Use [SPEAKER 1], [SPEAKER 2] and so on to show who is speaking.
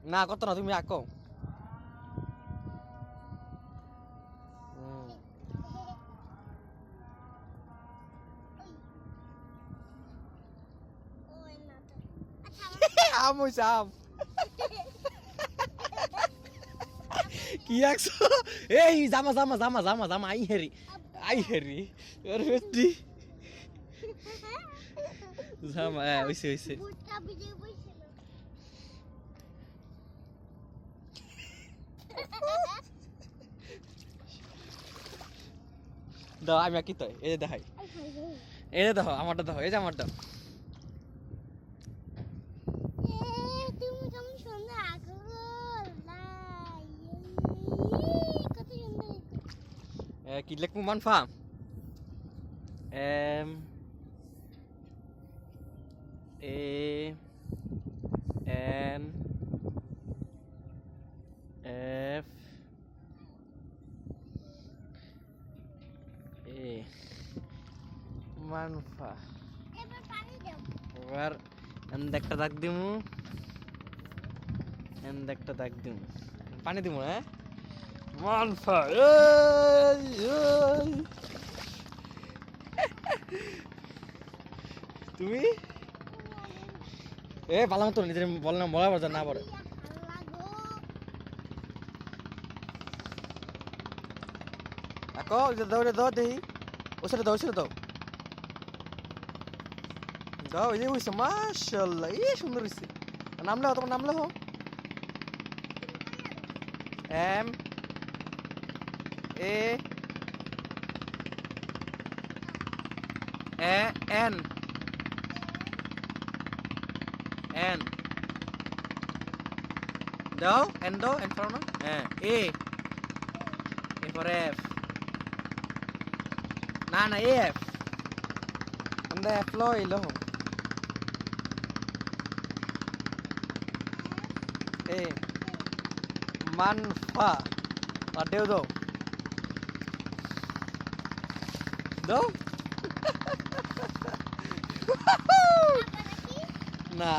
[SPEAKER 1] না কত না তুমি আঁকো। আম হইছে আম। কি আঁকছো? এই জামা জামা জামা জামা জামা আই হেরি আই হেরি ওর বেটি জামা হইছে হইছে। দাও আমি আঁকি তো এই যে দেখাই এই যে দেখো আমারটা দেখো এই যে আমারটা কি লিখবো Manfa M A N F A Manfa এবার একটা দাগ দিমু একটা দাগ দিমু পানি দিমু হ্যাঁ মানফা তুমি এ পালাম তো নিজের বললাম বলা বাজার না পড়ে আকো দাও রে দাও দেই ওসরে দাও দাও এই হইছে মাশাআল্লাহ এই সুন্দর হইছে নাম লেখো তোমার নাম লেখো এম এ এন এন দাও এন ফর না এ ফর এফ না না এফ আমরা এফ লো এলো এ মানফা আর দেও দাও